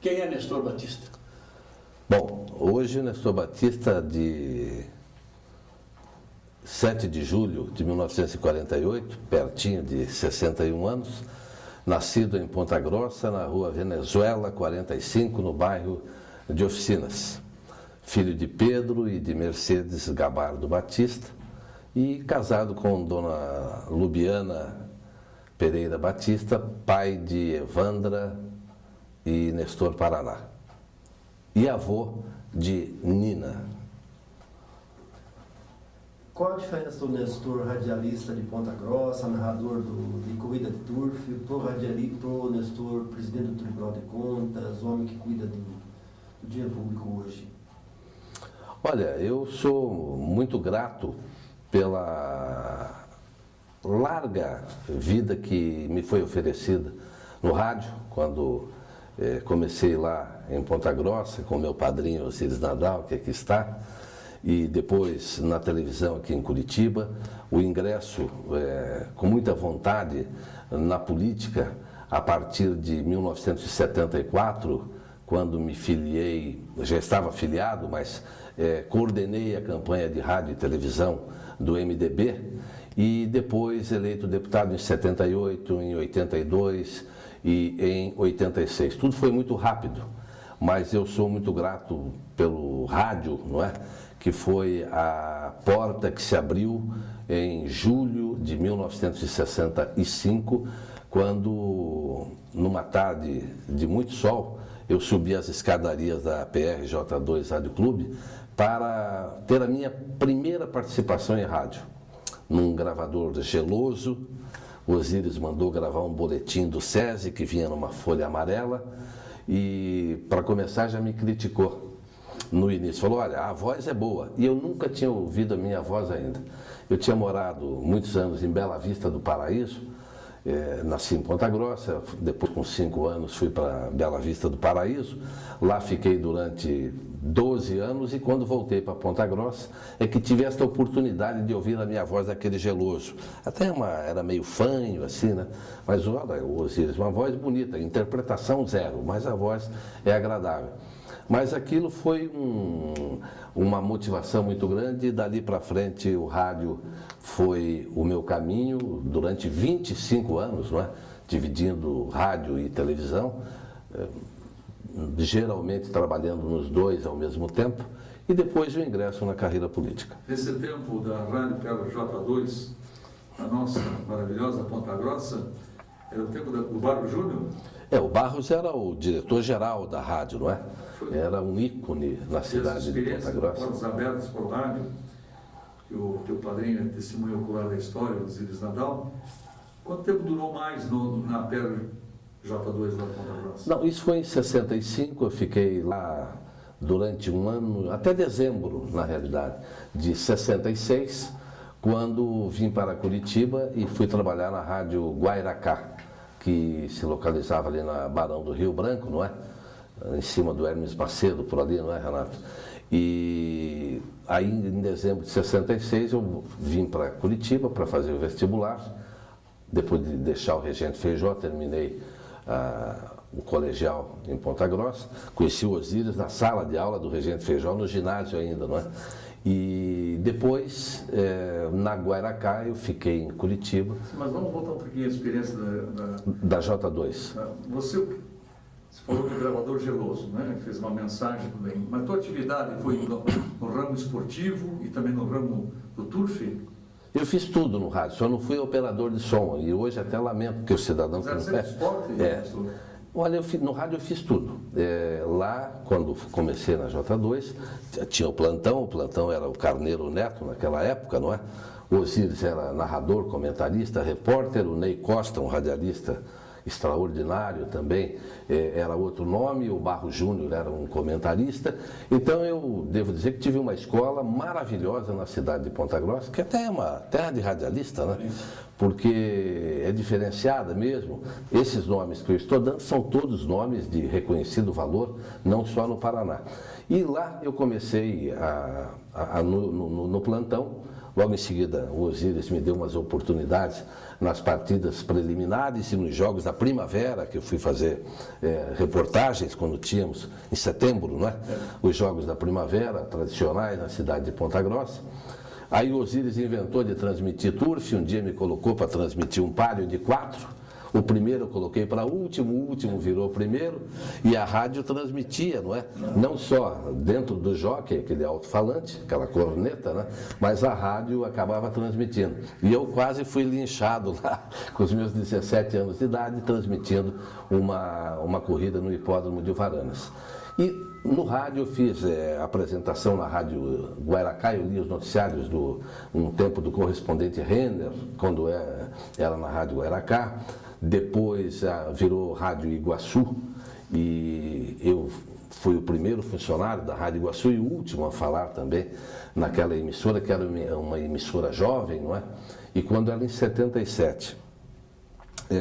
Quem é Nestor Batista? Bom, hoje o Nestor Batista, de 7 de julho de 1948, pertinho de 61 anos, nascido em Ponta Grossa, na rua Venezuela 45, no bairro de Oficinas. Filho de Pedro e de Mercedes Gabardo Batista e casado com dona Lubiana Pereira Batista, pai de Evandra e Nestor Paraná. E avô de Nina. Qual a diferença do Nestor radialista de Ponta Grossa, narrador de corrida de turf, pro Nestor presidente do Tribunal de Contas, homem que cuida do dinheiro público hoje? Olha, eu sou muito grato pela larga vida que me foi oferecida no rádio, quando comecei lá em Ponta Grossa com meu padrinho Osiris Nadal, que aqui está, e depois na televisão aqui em Curitiba, o ingresso com muita vontade na política a partir de 1974, quando me filiei, já estava filiado, mas coordenei a campanha de rádio e televisão do MDB e depois eleito deputado em 78, em 82 e em 86. Tudo foi muito rápido, mas eu sou muito grato pelo rádio, não é? Que foi a porta que se abriu em julho de 1965, quando, numa tarde de muito sol, eu subi as escadarias da PRJ2 Rádio Clube para ter a minha primeira participação em rádio, num gravador geloso. O Osiris mandou gravar um boletim do SESI, que vinha numa folha amarela, e, para começar, já me criticou no início. Falou, olha, a voz é boa. E eu nunca tinha ouvido a minha voz ainda. Eu tinha morado muitos anos em Bela Vista do Paraíso, nasci em Ponta Grossa, depois com 5 anos fui para Bela Vista do Paraíso, lá fiquei durante 12 anos e quando voltei para Ponta Grossa é que tive esta oportunidade de ouvir a minha voz daquele geloso. Até era meio fanho assim, né? Mas olha, o Osiris, uma voz bonita, interpretação zero, mas a voz é agradável. Mas aquilo foi uma motivação muito grande e dali para frente o rádio foi o meu caminho durante 25 anos, não é? Dividindo rádio e televisão, geralmente trabalhando nos dois ao mesmo tempo, e depois o ingresso na carreira política. Nesse tempo da Rádio PRJ2, a nossa maravilhosa Ponta Grossa, era o tempo do Barros Júnior? O Barros era o diretor-geral da rádio, não é? Era um ícone na cidade de Ponta Grossa. Portas abertas para o rádio, que o teu padrinho é testemunho ocular da história, o Osiris Nadal. Quanto tempo durou mais na PRJ2 lá de Ponta Grossa? Não, isso foi em 65, eu fiquei lá durante um ano, até dezembro, na realidade, de 66, quando vim para Curitiba e fui trabalhar na rádio Guairacá, que se localizava ali na Barão do Rio Branco, não é? Em cima do Hermes Macedo, por ali, não é, Renato? E aí, em dezembro de 66, eu vim para Curitiba para fazer o vestibular. Depois de deixar o Regente Feijó, terminei o colegial em Ponta Grossa. Conheci o Osiris na sala de aula do Regente Feijó, no ginásio ainda, não é? E depois, na Guairacá, eu fiquei em Curitiba. Mas vamos voltar um pouquinho à experiência da J2. Você falou do gravador geloso, né? Fez uma mensagem também. Mas a tua atividade foi no ramo esportivo e também no ramo do turf? Eu fiz tudo no rádio, só não fui operador de som. E hoje até lamento que o cidadão... Mas era esporte? Olha, no rádio eu fiz tudo. Lá, quando comecei na J2, tinha o plantão era o Carneiro Neto naquela época, não é? O Osiris era narrador, comentarista, repórter, o Ney Costa, um radialista extraordinário também, era outro nome, o Barros Júnior era um comentarista. Então eu devo dizer que tive uma escola maravilhosa na cidade de Ponta Grossa, que até é uma terra de radialista, né? Porque é diferenciada mesmo. Esses nomes que eu estou dando são todos nomes de reconhecido valor, não só no Paraná. E lá eu comecei no plantão, Logo em seguida, o Osíris me deu umas oportunidades nas partidas preliminares e nos jogos da primavera, que eu fui fazer reportagens quando tínhamos, em setembro, não é? Os jogos da primavera, tradicionais, na cidade de Ponta Grossa. Aí o Osíris inventou de transmitir turf, um dia me colocou para transmitir um páreo de 4. O primeiro eu coloquei para último, o último virou primeiro, e a rádio transmitia, não é? Não só dentro do jockey, aquele alto-falante, aquela corneta, né? Mas a rádio acabava transmitindo. E eu quase fui linchado lá, com os meus 17 anos de idade, transmitindo uma corrida no hipódromo de Varanas. E no rádio eu fiz apresentação na rádio Guaracá, eu li os noticiários um tempo do correspondente Renner, quando era na rádio Guaracá. Depois virou Rádio Iguaçu e eu fui o primeiro funcionário da Rádio Iguaçu e o último a falar também naquela emissora, que era uma emissora jovem, não é? E quando ela, em 77,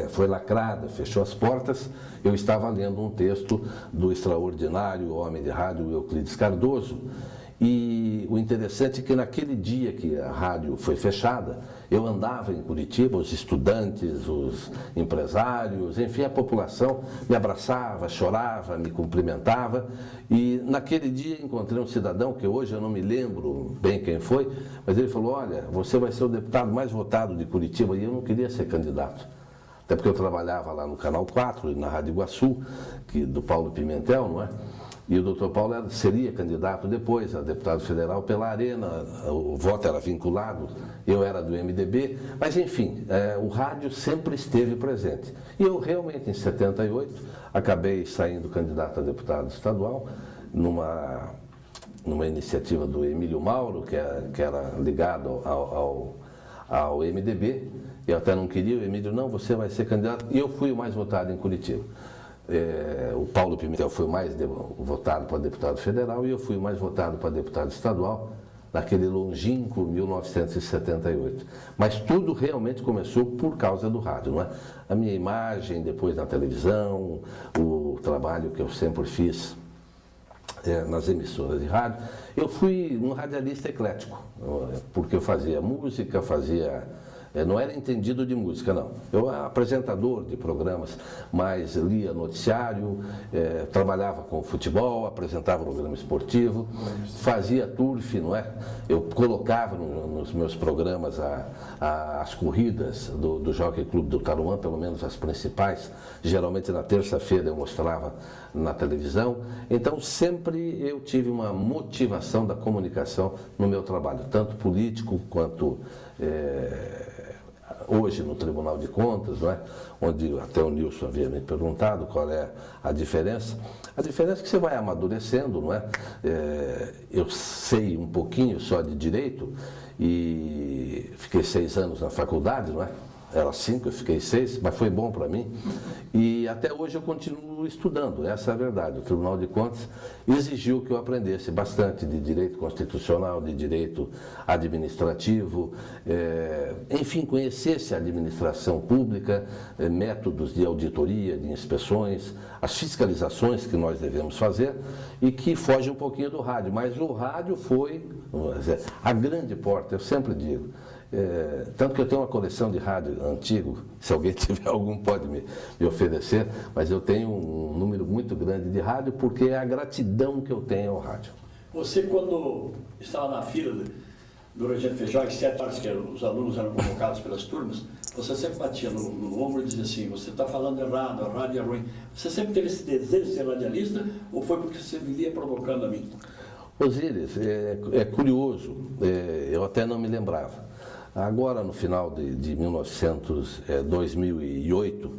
foi lacrada, fechou as portas, eu estava lendo um texto do extraordinário homem de rádio Euclides Cardoso. E o interessante é que naquele dia que a rádio foi fechada, eu andava em Curitiba, os estudantes, os empresários, enfim, a população me abraçava, chorava, me cumprimentava. E naquele dia encontrei um cidadão, que hoje eu não me lembro bem quem foi, mas ele falou: olha, você vai ser o deputado mais votado de Curitiba. E eu não queria ser candidato. Até porque eu trabalhava lá no Canal 4, na Rádio Iguaçu, do Paulo Pimentel, não é? E o doutor Paulo seria candidato depois a deputado federal pela Arena, o voto era vinculado, eu era do MDB, mas enfim, o rádio sempre esteve presente. E eu realmente, em 78, acabei saindo candidato a deputado estadual, numa iniciativa do Emílio Mauro, que era ligado ao MDB. Eu até não queria, o Emílio: não, você vai ser candidato. E eu fui o mais votado em Curitiba. O Paulo Pimentel foi o mais votado para deputado federal e eu fui o mais votado para deputado estadual naquele longínquo 1978. Mas tudo realmente começou por causa do rádio, não é? A minha imagem depois na televisão, o trabalho que eu sempre fiz nas emissoras de rádio. Eu fui um radialista eclético, porque eu fazia música, não era entendido de música, não. Eu era apresentador de programas, mas lia noticiário, trabalhava com futebol, apresentava programa esportivo, fazia turf, não é? Eu colocava nos meus programas as corridas do Jockey Clube do Tarumã, pelo menos as principais. Geralmente na terça-feira eu mostrava na televisão. Então sempre eu tive uma motivação da comunicação no meu trabalho, tanto político quanto hoje no Tribunal de Contas, não é? Onde até o Nilson havia me perguntado qual é a diferença. A diferença é que você vai amadurecendo, não é? Eu sei um pouquinho só de direito e fiquei 6 anos na faculdade, não é? Era 5, eu fiquei 6, mas foi bom para mim. E até hoje eu continuo estudando, essa é a verdade. O Tribunal de Contas exigiu que eu aprendesse bastante de direito constitucional, de direito administrativo, enfim, conhecesse a administração pública, métodos de auditoria, de inspeções, as fiscalizações que nós devemos fazer e que foge um pouquinho do rádio. Mas o rádio foi a grande porta, eu sempre digo. Tanto que eu tenho uma coleção de rádio antigo, se alguém tiver algum pode me oferecer, mas eu tenho um número muito grande de rádio porque é a gratidão que eu tenho ao rádio. Você, quando estava na fila do Regente Feijó, que 7 horas que os alunos eram convocados pelas turmas, você sempre batia no ombro e dizia assim: você está falando errado, a rádio é ruim. Você sempre teve esse desejo de ser radialista ou foi porque você vivia provocando a mim? Osíris, é curioso, eu até não me lembrava. Agora, no final de 2008,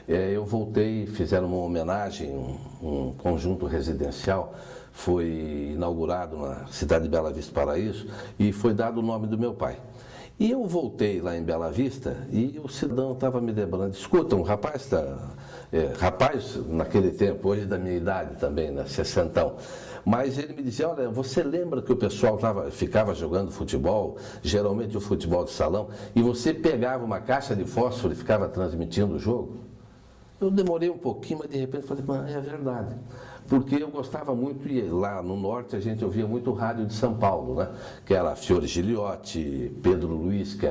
eu voltei, fizeram uma homenagem, um conjunto residencial, foi inaugurado na cidade de Bela Vista, Paraíso, e foi dado o nome do meu pai. E eu voltei lá em Bela Vista e o cidadão estava me lembrando: escuta, um rapaz rapaz naquele tempo, hoje da minha idade também, né, 60. Mas ele me dizia: olha, você lembra que o pessoal ficava jogando futebol, geralmente o futebol de salão, e você pegava uma caixa de fósforo e ficava transmitindo o jogo? Eu demorei um pouquinho, mas de repente falei, mas é verdade. Porque eu gostava muito, e lá no norte a gente ouvia muito o rádio de São Paulo, né? Que era Fiore Giliotti, Pedro Luiz, que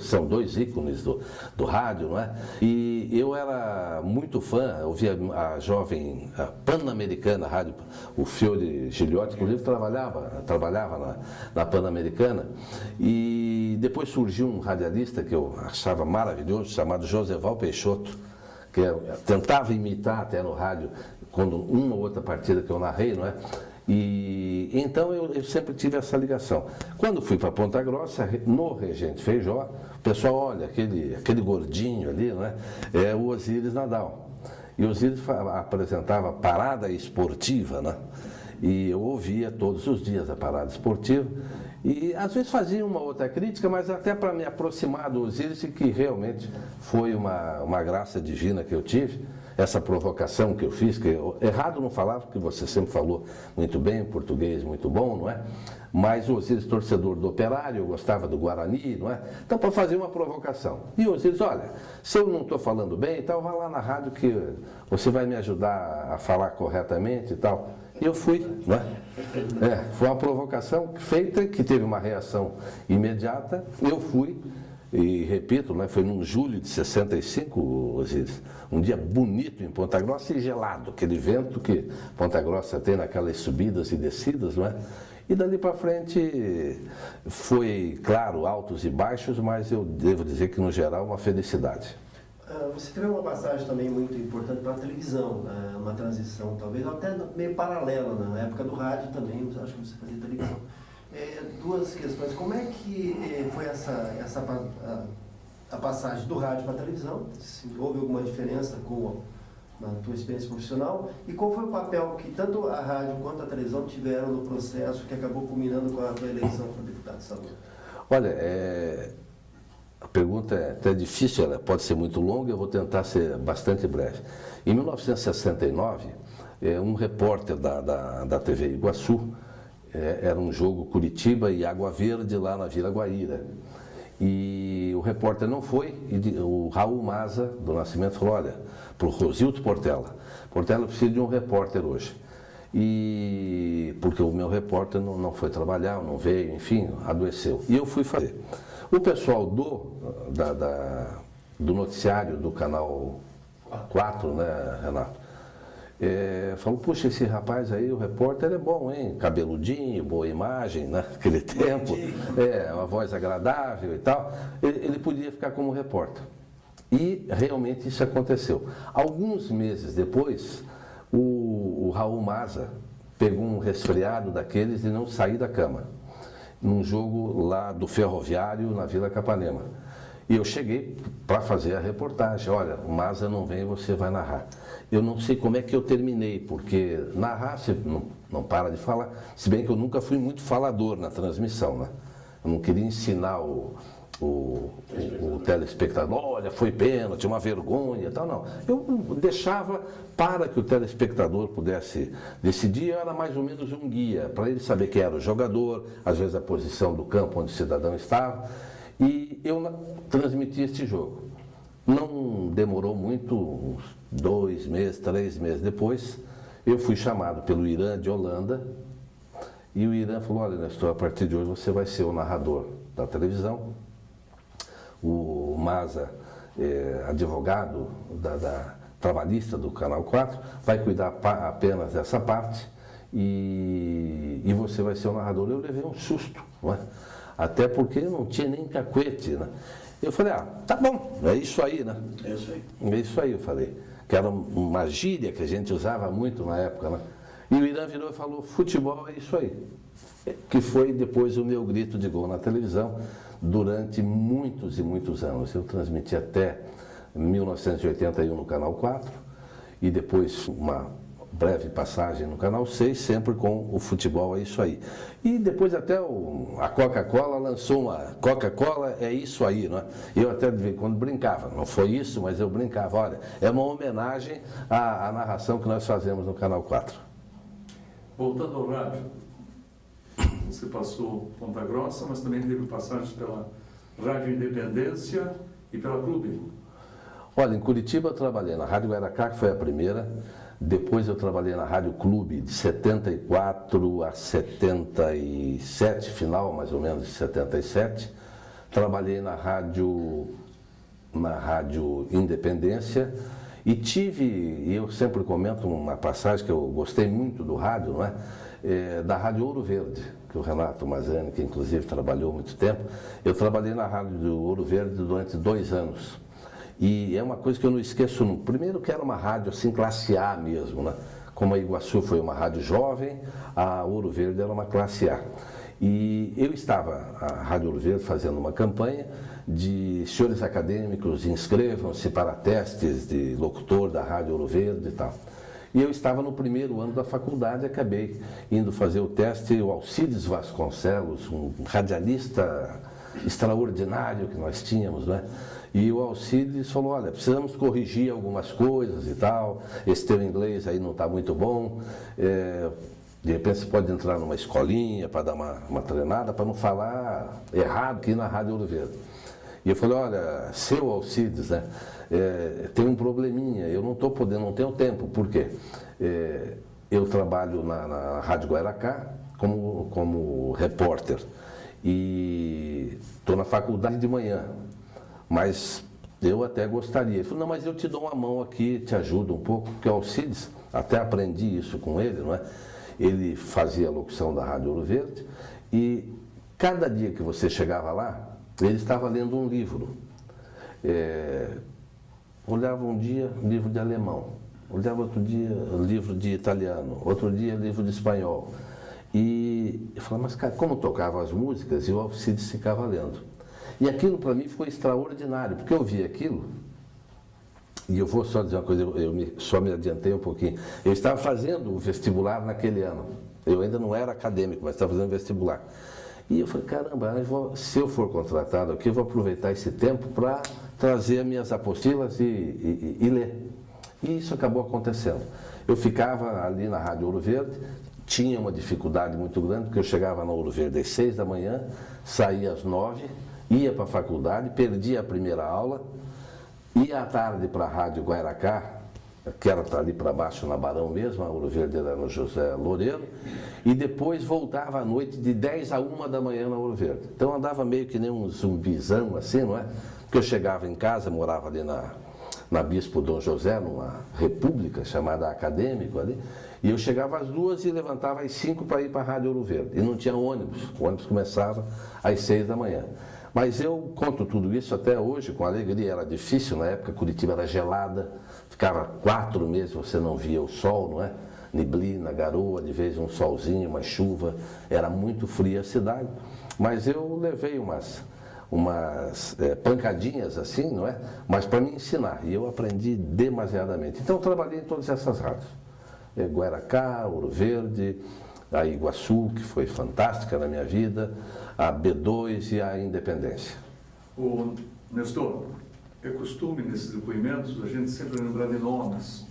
são dois ícones do rádio, não é? E eu era muito fã, ouvia a Pan-Americana Rádio, o Fiore Giliotti, inclusive trabalhava na Pan-Americana, e depois surgiu um radialista que eu achava maravilhoso, chamado Joseval Peixoto, que eu tentava imitar até no rádio, quando uma ou outra partida que eu narrei, não é? E então eu sempre tive essa ligação. Quando fui para Ponta Grossa, no Regente Feijó, o pessoal, olha, aquele gordinho ali, não é? É o Osíris Nadal. E o Osíris apresentava parada esportiva, né? E eu ouvia todos os dias a parada esportiva. E às vezes fazia uma outra crítica, mas até para me aproximar do Osíris, que realmente foi uma graça divina que eu tive, essa provocação que eu fiz, que errado não falava, porque você sempre falou muito bem, português muito bom, não é? Mas o Osíris, torcedor do Operário, eu gostava do Guarani, não é? Então, para fazer uma provocação. E o Osíris, olha, se eu não estou falando bem, então vá lá na rádio que você vai me ajudar a falar corretamente e tal. E eu fui, não é? Foi uma provocação feita, que teve uma reação imediata, eu fui. E repito, né, foi num julho de 65, Osíris, um dia bonito em Ponta Grossa e gelado, aquele vento que Ponta Grossa tem naquelas subidas e descidas, não é? E dali para frente foi, claro, altos e baixos, mas eu devo dizer que no geral uma felicidade. Você teve uma passagem também muito importante para a televisão, né? Uma transição talvez até meio paralela, né? Na época do rádio também, acho que você fazia televisão. Duas questões. Como é que foi a passagem do rádio para a televisão? Se houve alguma diferença na tua experiência profissional? E qual foi o papel que tanto a rádio quanto a televisão tiveram no processo que acabou culminando com a tua eleição para deputado estadual? Olha, a pergunta é até difícil, ela pode ser muito longa, eu vou tentar ser bastante breve. Em 1969, um repórter da TV Iguaçu, era um jogo Curitiba e Água Verde lá na Vila Guaíra. E o repórter não foi, e o Raul Maza, do Nascimento, falou, olha, para o Rosildo Portela, precisa de um repórter hoje. E porque o meu repórter não foi trabalhar, não veio, enfim, adoeceu. E eu fui fazer. O pessoal do noticiário do Canal 4, né, Renato? Falou, puxa, esse rapaz aí, o repórter é bom, hein? Cabeludinho, boa imagem, naquele tempo, uma voz agradável e tal. Ele podia ficar como repórter. E realmente isso aconteceu. Alguns meses depois, o Raul Maza pegou um resfriado daqueles de não sair da cama, num jogo lá do Ferroviário, na Vila Capanema. E eu cheguei para fazer a reportagem. Olha, o Maza não vem, você vai narrar. Eu não sei como é que eu terminei, porque narrar você não para de falar, se bem que eu nunca fui muito falador na transmissão, né? Eu não queria ensinar o telespectador, olha, foi pênalti, uma vergonha e tal, não. Eu deixava para que o telespectador pudesse decidir, eu era mais ou menos um guia, para ele saber quem era o jogador, às vezes a posição do campo onde o cidadão estava, e eu transmiti este jogo. Não demorou muito, uns 2 meses, 3 meses depois, eu fui chamado pelo Irã de Holanda, e o Irã falou, olha, Nestor, a partir de hoje você vai ser o narrador da televisão. O Maza, advogado trabalhista do Canal 4, vai cuidar apenas dessa parte e você vai ser o narrador. Eu levei um susto, não é? Até porque não tinha nem cacuete, né? Eu falei, tá bom, é isso aí, né? É isso aí. É isso aí, eu falei. Que era uma gíria que a gente usava muito na época, né? E o Irã virou e falou, futebol é isso aí. Que foi depois o meu grito de gol na televisão durante muitos e muitos anos. Eu transmiti até 1981 no Canal 4 e depois uma breve passagem no Canal 6, sempre com o futebol é isso aí. E depois até a Coca-Cola lançou uma Coca-Cola é isso aí, não é? Eu até de vez em quando brincava, não foi isso, mas eu brincava, olha, é uma homenagem à narração que nós fazemos no Canal 4. Voltando ao rádio, você passou Ponta Grossa, mas também teve passagem pela Rádio Independência e pela Clube. Olha, em Curitiba eu trabalhei na Rádio Guaracá, que foi a primeira. Depois eu trabalhei na Rádio Clube de 74 a 77, final mais ou menos de 77. Trabalhei na Rádio Independência e eu sempre comento uma passagem que eu gostei muito do rádio, não é? Da Rádio Ouro Verde, que o Renato Mazani, que inclusive trabalhou muito tempo. Eu trabalhei na Rádio do Ouro Verde durante 2 anos. E é uma coisa que eu não esqueço nunca. Primeiro que era uma rádio assim, classe A mesmo, né? Como a Iguaçu foi uma rádio jovem, a Ouro Verde era uma classe A. E eu estava, a Rádio Ouro Verde, fazendo uma campanha de senhores acadêmicos, inscrevam-se para testes de locutor da Rádio Ouro Verde e tal. E eu estava no primeiro ano da faculdade, acabei indo fazer o teste, o Alcides Vasconcelos, um radialista extraordinário que nós tínhamos, né? E o Alcides falou, olha, precisamos corrigir algumas coisas e tal, esse teu inglês aí não está muito bom, de repente você pode entrar numa escolinha para dar uma treinada, para não falar errado aqui na Rádio Ouro Verde. E eu falei, olha, seu Alcides, né, tem um probleminha, eu não estou podendo, não tenho tempo, por quê? Eu trabalho na Rádio Guaracá como repórter e estou na faculdade de manhã. Mas eu até gostaria. Ele falou, não, mas eu te dou uma mão aqui, te ajudo um pouco, porque o Alcides, até aprendi isso com ele, não é? Ele fazia a locução da Rádio Ouro Verde e cada dia que você chegava lá, ele estava lendo um livro. Olhava um dia livro de alemão, olhava outro dia livro de italiano, outro dia livro de espanhol. E eu falava, mas cara, como tocava as músicas e o Alcides ficava lendo. E aquilo para mim foi extraordinário, porque eu vi aquilo, e eu vou só dizer uma coisa, só me adiantei um pouquinho. Eu estava fazendo o vestibular naquele ano, eu ainda não era acadêmico, mas estava fazendo vestibular. E eu falei, caramba, se eu for contratado aqui, eu vou aproveitar esse tempo para trazer as minhas apostilas e ler. E isso acabou acontecendo. Eu ficava ali na Rádio Ouro Verde, tinha uma dificuldade muito grande, porque eu chegava na Ouro Verde às 6 da manhã, saía às 9, ia para a faculdade, perdia a primeira aula, ia à tarde para a Rádio Guaracá, que era ali para baixo na Barão mesmo, a Ouro Verde era no José Loureiro, e depois voltava à noite de 10 a 1 da manhã na Ouro Verde. Então andava meio que nem um zumbizão assim, não é? Porque eu chegava em casa, morava ali na Bispo Dom José, numa república chamada Acadêmico ali, e eu chegava às 2 e levantava às 5 para ir para a Rádio Ouro Verde. E não tinha ônibus, o ônibus começava às 6 da manhã. Mas eu conto tudo isso até hoje com alegria, era difícil, na época Curitiba era gelada, ficava 4 meses você não via o sol, não é? Neblina, garoa, de vez um solzinho, uma chuva, era muito fria a cidade, mas eu levei umas pancadinhas assim, não é? Mas para me ensinar, e eu aprendi demasiadamente. Então eu trabalhei em todas essas rádios, Guaracá, Ouro Verde, a Iguaçu, que foi fantástica na minha vida, a B2 e a Independência. O Nestor, é costume nesses depoimentos a gente sempre lembrar de nomes,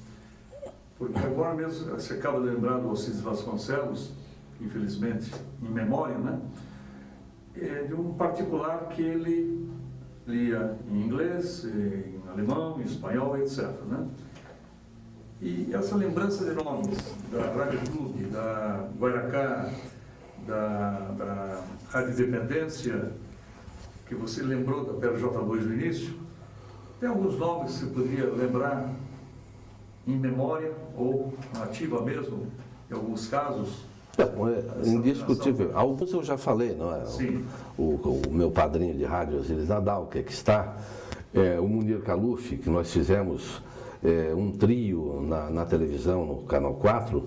porque agora mesmo você acaba de lembrar do Alcides Vasconcelos, infelizmente, em memória, né? De um particular que ele lia em inglês, em alemão, em espanhol, etc., né? E essa lembrança de nomes da Rádio Clube, da Guaracá, da Rádio Independência, que você lembrou da PRJ2 no início, tem alguns nomes que você poderia lembrar em memória ou nativa mesmo, em alguns casos? Não, indiscutível. Alguns eu já falei, não é? Sim. O meu padrinho de rádio, Osíris Nadal, que aqui está, o Munir Khaluf, que nós fizemos um trio na televisão, no Canal 4,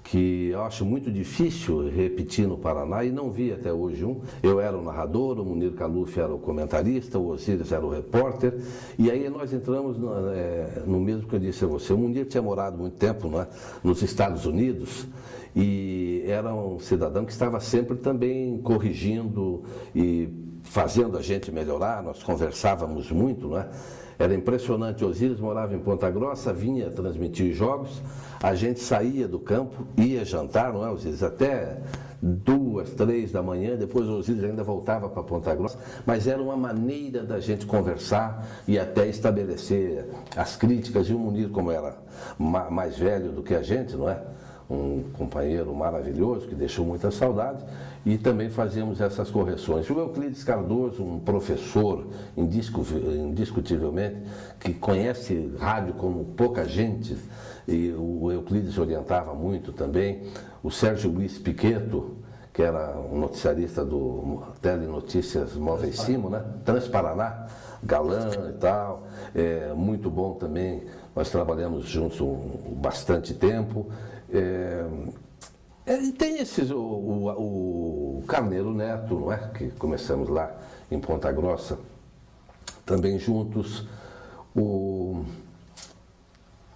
que eu acho muito difícil repetir no Paraná e não vi até hoje um. Eu era o narrador, o Munir Khaluf era o comentarista, o Osíris era o repórter, e aí nós entramos no mesmo que eu disse a você. O Munir tinha morado muito tempo, não é, nos Estados Unidos, e era um cidadão que estava sempre também corrigindo e fazendo a gente melhorar. Nós conversávamos muito, não é? Era impressionante. O Osíris morava em Ponta Grossa, vinha transmitir jogos, a gente saía do campo, ia jantar, não é, Osíris? Até 2, 3 da manhã, depois o Osíris ainda voltava para Ponta Grossa, mas era uma maneira da gente conversar e até estabelecer as críticas, e o Munir, como era mais velho do que a gente, não é? Um companheiro maravilhoso, que deixou muita saudade, e também fazíamos essas correções. O Euclides Cardoso, um professor, indiscutivelmente, que conhece rádio como pouca gente, e o Euclides orientava muito também. O Sérgio Luiz Piqueto, que era um noticiarista do Telenotícias Móveis Cimo, né? Transparaná, galã e tal, muito bom também. Nós trabalhamos juntos bastante tempo. E tem o Carneiro Neto, não é? Que começamos lá em Ponta Grossa, também juntos.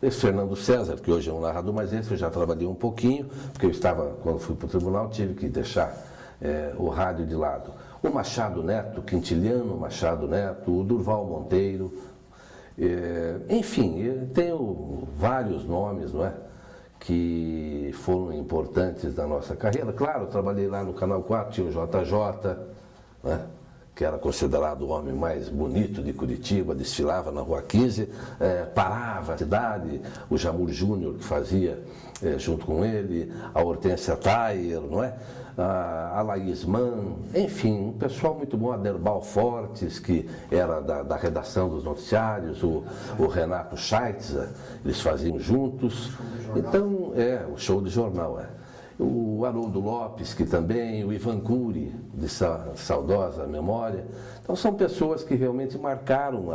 Esse Fernando César, que hoje é um narrador, mas esse eu já trabalhei um pouquinho, porque eu estava, quando fui para o tribunal, tive que deixar o rádio de lado. O Machado Neto, Quintiliano Machado Neto, o Durval Monteiro, enfim, eu tenho vários nomes, não é? Que foram importantes na nossa carreira. Claro, eu trabalhei lá no Canal 4, tinha o JJ, né? Que era considerado o homem mais bonito de Curitiba, desfilava na Rua 15, parava a cidade, o Jamur Júnior, que fazia junto com ele, a Hortência Thayer, não é? A Laís Mann, enfim, um pessoal muito bom, a Derbal Fortes, que era da redação dos noticiários, o Renato Scheitzer, eles faziam juntos. Então, o show de jornal, O Haroldo Lopes, que também, o Ivan Cury, de saudosa memória. Então, são pessoas que realmente marcaram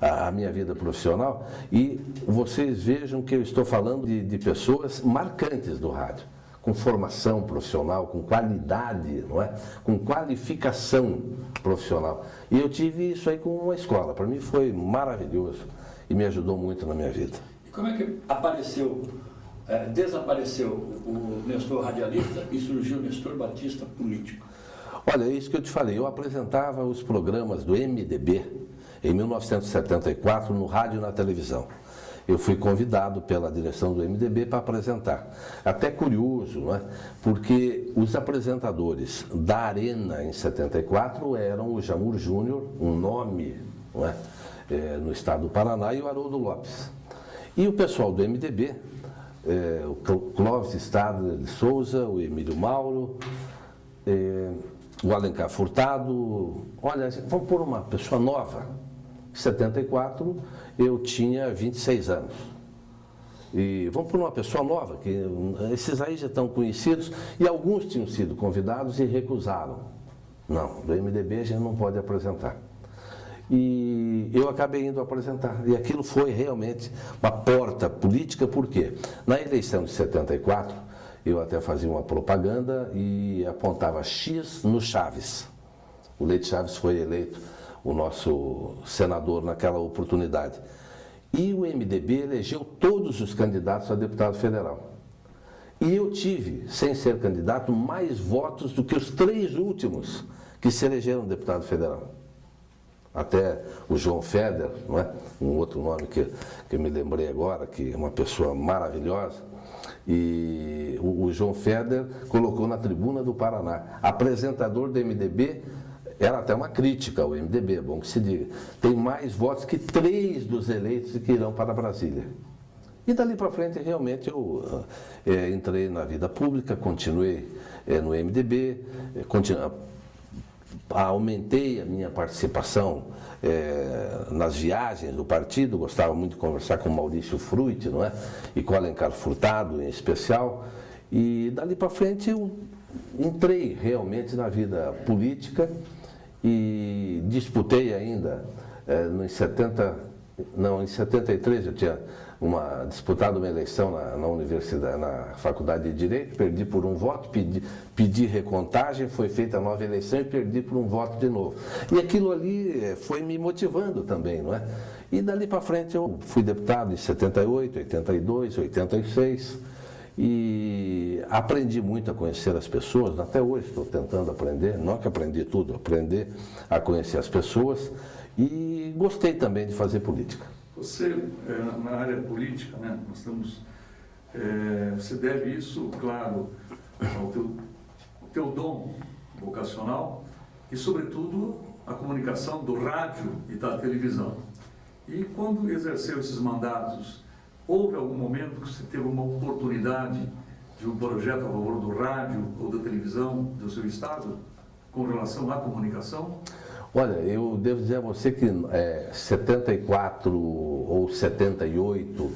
a minha vida profissional, e vocês vejam que eu estou falando de pessoas marcantes do rádio, com formação profissional, com qualidade, não é? Com qualificação profissional. E eu tive isso aí com uma escola. Para mim foi maravilhoso e me ajudou muito na minha vida. E como é que desapareceu o Nestor radialista e surgiu o Nestor Batista político? Olha, é isso que eu te falei. Eu apresentava os programas do MDB em 1974 no rádio e na televisão. Eu fui convidado pela direção do MDB para apresentar. Até curioso, não é? Porque os apresentadores da Arena em 74 eram o Jamur Júnior, um nome, não é? No estado do Paraná, e o Haroldo Lopes. E o pessoal do MDB, o Clóvis Stadler de Souza, o Emílio Mauro, o Alencar Furtado. Olha, vamos pôr uma pessoa nova. Em 74 eu tinha 26 anos. E vamos pôr uma pessoa nova, que esses aí já estão conhecidos, e alguns tinham sido convidados e recusaram. Não, do MDB a gente não pode apresentar. E eu acabei indo apresentar. E aquilo foi realmente uma porta política, por quê? Na eleição de 74, eu até fazia uma propaganda e apontava X no Chaves. O Leite Chaves foi eleito o nosso senador naquela oportunidade. E o MDB elegeu todos os candidatos a deputado federal. E eu tive, sem ser candidato, mais votos do que os 3 últimos que se elegeram deputado federal. Até o João Feder, não é? Um outro nome que eu me lembrei agora, que é uma pessoa maravilhosa. E o João Feder colocou na Tribuna do Paraná, apresentador do MDB. Era até uma crítica ao MDB, é bom que se diga. Tem mais votos que 3 dos eleitos que irão para Brasília. E dali para frente, realmente, eu entrei na vida pública, continuei no MDB, aumentei a minha participação nas viagens do partido, gostava muito de conversar com o Maurício Fruit, não é? E com o Alencar Furtado, em especial. E dali para frente, eu entrei realmente na vida política e disputei ainda, em 73 eu tinha disputado uma eleição na universidade, na Faculdade de Direito, perdi por um voto, pedi recontagem, foi feita a nova eleição e perdi por um voto de novo. E aquilo ali foi me motivando também, não é? E dali para frente eu fui deputado em 78, 82, 86, e aprendi muito a conhecer as pessoas. Até hoje estou tentando aprender, não que aprendi tudo, aprender a conhecer as pessoas, e gostei também de fazer política. Você, na área política, né, nós estamos, você deve isso, claro, ao teu teu dom vocacional e, sobretudo, a comunicação do rádio e da televisão. E quando exerceu esses mandatos, houve algum momento que você teve uma oportunidade de um projeto a favor do rádio ou da televisão do seu estado, com relação à comunicação? Olha, eu devo dizer a você que 74 ou 78,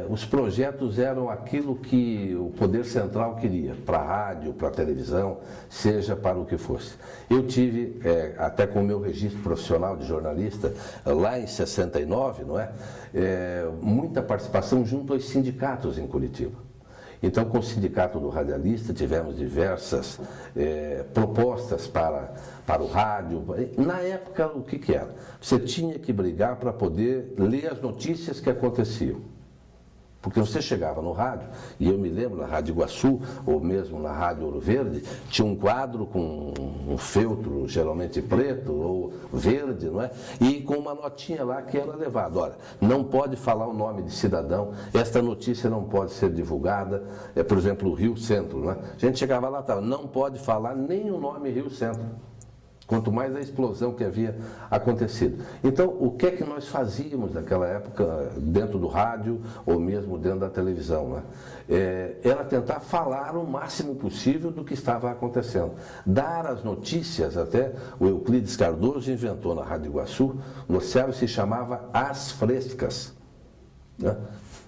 os projetos eram aquilo que o Poder Central queria, para a rádio, para a televisão, seja para o que fosse. Eu tive, até com o meu registro profissional de jornalista, lá em 69, não é? Muita participação junto aos sindicatos em Curitiba. Então, com o Sindicato do Radialista, tivemos diversas propostas para o rádio. Na época, o que era? Você tinha que brigar para poder ler as notícias que aconteciam. Porque você chegava no rádio, e eu me lembro na Rádio Iguaçu, ou mesmo na Rádio Ouro Verde, tinha um quadro com um feltro, geralmente preto ou verde, não é? E com uma notinha lá que era levada. Olha, não pode falar o nome de cidadão, esta notícia não pode ser divulgada, por exemplo, o Rio Centro, não é? A gente chegava lá, não pode falar nem o nome Rio Centro. Quanto mais a explosão que havia acontecido. Então, o que é que nós fazíamos naquela época, dentro do rádio ou mesmo dentro da televisão, né? Era tentar falar o máximo possível do que estava acontecendo. Dar as notícias, até o Euclides Cardoso inventou na Rádio Iguaçu, no céu se chamava As Frescas. Né?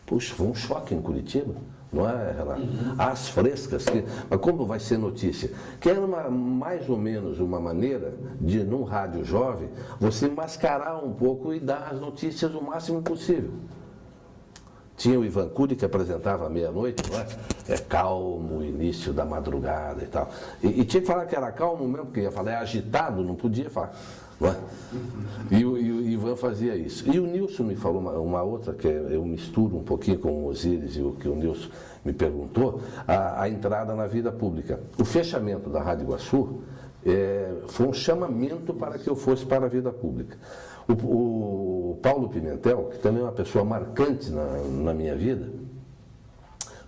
Puxa, foi um choque em Curitiba. Não é, Renato? As frescas, mas como vai ser notícia? Que era mais ou menos uma maneira de, num rádio jovem, você mascarar um pouco e dar as notícias o máximo possível. Tinha o Ivan Cury que apresentava à meia-noite, não é? Calmo, início da madrugada e tal. E tinha que falar que era calmo mesmo, porque ia falar, agitado, não podia falar. Não é? E o Ivan fazia isso. E o Nilson me falou uma outra, que eu misturo um pouquinho com o Osíris e o que o Nilson me perguntou, a entrada na vida pública. O fechamento da Rádio Iguaçu foi um chamamento para que eu fosse para a vida pública. O Paulo Pimentel, que também é uma pessoa marcante na minha vida,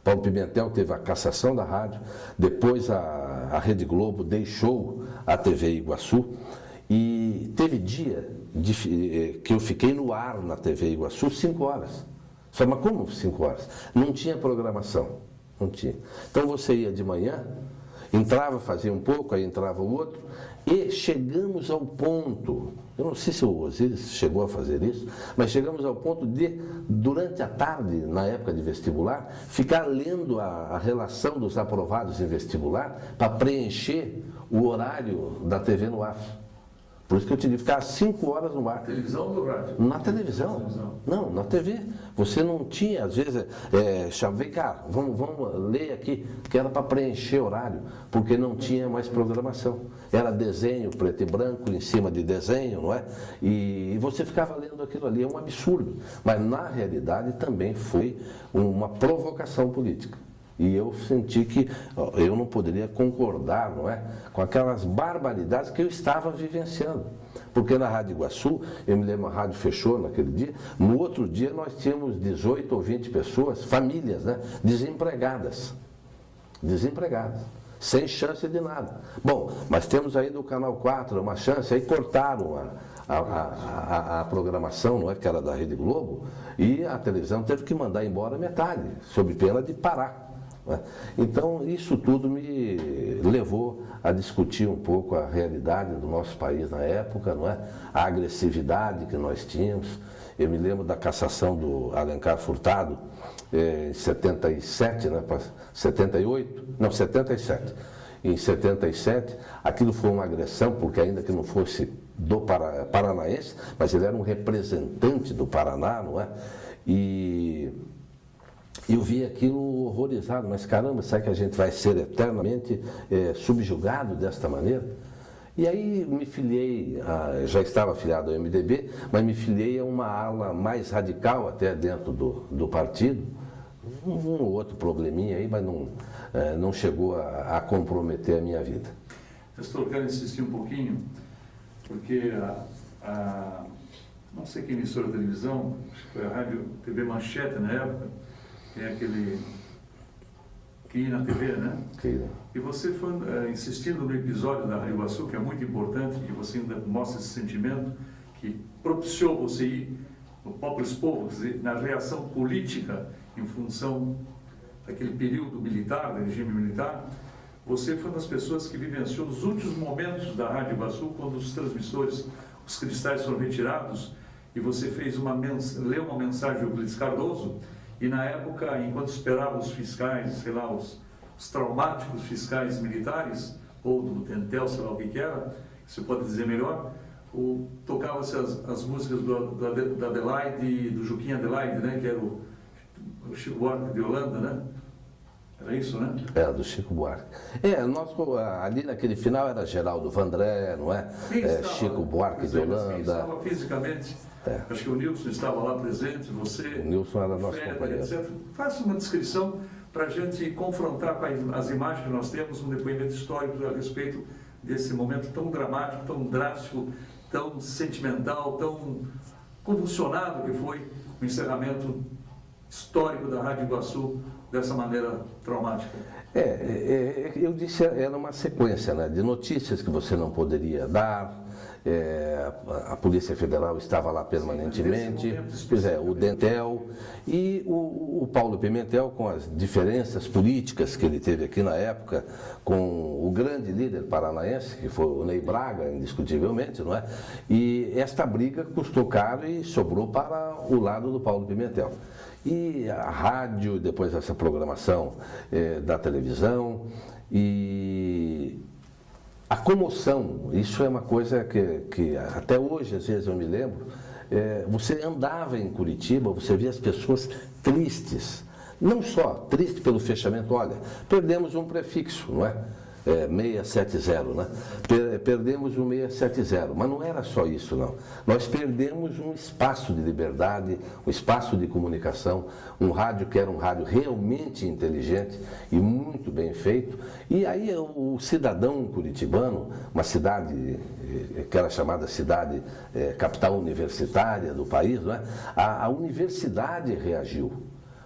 Paulo Pimentel teve a cassação da rádio, depois a Rede Globo deixou a TV Iguaçu, e teve dia que eu fiquei no ar na TV Iguaçu 5 horas. Só, mas como 5 horas? Não tinha programação, não tinha. Então você ia de manhã, entrava, fazia um pouco, aí entrava o outro, e chegamos ao ponto, eu não sei se o Osíris chegou a fazer isso, mas chegamos ao ponto de, durante a tarde, na época de vestibular, ficar lendo a relação dos aprovados em vestibular para preencher o horário da TV no ar. Por isso que eu tive que ficar 5 horas no ar. Televisão ou no rádio? Na televisão. Não, na TV. Você não tinha, às vezes, vem cá, vamos ler aqui, que era para preencher horário, porque não tinha mais programação. Era desenho preto e branco em cima de desenho, não é? E você ficava lendo aquilo ali, é um absurdo. Mas na realidade também foi uma provocação política. E eu senti que eu não poderia concordar, não é, com aquelas barbaridades que eu estava vivenciando. Porque na Rádio Iguaçu, eu me lembro, a rádio fechou naquele dia, no outro dia nós tínhamos 18 ou 20 pessoas, famílias, né, desempregadas, sem chance de nada. Bom, mas temos aí do Canal 4 uma chance, aí cortaram a programação, não é, que era da Rede Globo, e a televisão teve que mandar embora metade, sob pena de parar. Então, isso tudo me levou a discutir um pouco a realidade do nosso país na época, não é? A agressividade que nós tínhamos. Eu me lembro da cassação do Alencar Furtado, em 77, né, 78, não, 77. Em 77, aquilo foi uma agressão, porque ainda que não fosse do paranaense, mas ele era um representante do Paraná, não é? E eu vi aquilo horrorizado, mas caramba, será que a gente vai ser eternamente subjugado desta maneira? E aí me filiei, já estava afiliado ao MDB, mas me filiei a uma ala mais radical até dentro do partido, um ou outro probleminha aí, mas não chegou a comprometer a minha vida. Pastor, eu quero insistir um pouquinho, porque não sei que emissora de televisão, acho que foi a Rádio TV Manchete na época, tem aquele aqui na TV, né? Que... E você foi insistindo no episódio da Rádio Iguaçu, que é muito importante, e você ainda mostra esse sentimento que propiciou você ir no Populus Povo, na reação política em função daquele período militar, do regime militar. Você foi uma das pessoas que vivenciou os últimos momentos da Rádio Iguaçu, quando os transmissores, os cristais foram retirados, e você fez leu uma mensagem do Euclides Cardoso, e na época, enquanto esperava os fiscais, sei lá, os traumáticos fiscais militares, ou do Tentel, sei lá o que era, você pode dizer melhor, tocava-se as músicas da Adelaide, do Juquinha Adelaide, né, que era o Chico Buarque de Holanda, né? Era isso, né? Era do Chico Buarque. Nós, ali naquele final era Geraldo Vandré, não é? Chico Buarque de Holanda. Quem estava fisicamente? Acho que o Nilson estava lá presente, você... O Nilson era nosso companheiro. Etc. Faça uma descrição para a gente confrontar com as imagens que nós temos, um depoimento histórico a respeito desse momento tão dramático, tão drástico, tão sentimental, tão convulsionado que foi o encerramento histórico da Rádio Iguaçu dessa maneira traumática. Eu disse, era uma sequência, né, de notícias que você não poderia dar. A Polícia Federal estava lá permanentemente, o Dentel e o Paulo Pimentel, com as diferenças políticas que ele teve aqui na época, com o grande líder paranaense, que foi o Ney Braga, indiscutivelmente, não é? E esta briga custou caro e sobrou para o lado do Paulo Pimentel. E a rádio, depois essa programação da televisão, e a comoção, isso é uma coisa que até hoje, às vezes, eu me lembro, você andava em Curitiba, você via as pessoas tristes, não só triste pelo fechamento, olha, perdemos um prefixo, não é? 670, né? Perdemos o 670, mas não era só isso, não. Nós perdemos um espaço de liberdade, um espaço de comunicação, um rádio que era um rádio realmente inteligente e muito bem feito. E aí o cidadão curitibano, uma cidade que era chamada cidade capital universitária do país, não é? A universidade reagiu.